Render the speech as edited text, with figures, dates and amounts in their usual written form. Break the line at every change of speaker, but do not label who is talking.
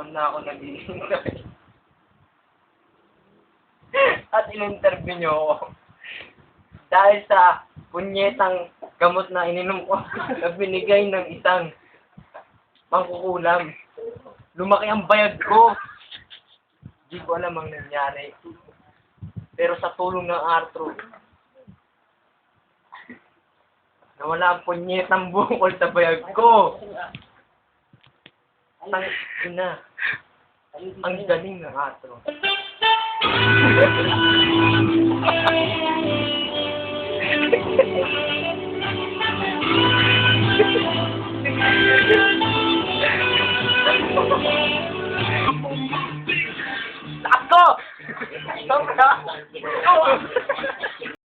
taon na ako naghihintay. At in-interview niyo ako. Dahil sa punyetang gamot na ininom ko na binigay ng isang mangkukulam. Lumaki ang bayad ko. Hindi ko alam ang nangyari. Pero sa tulong ng Arthur, nawala ang punyetang bukol sa bayag ko. Ang ina. Ang galing ng Arthur. Lakas ko! Lakas ko!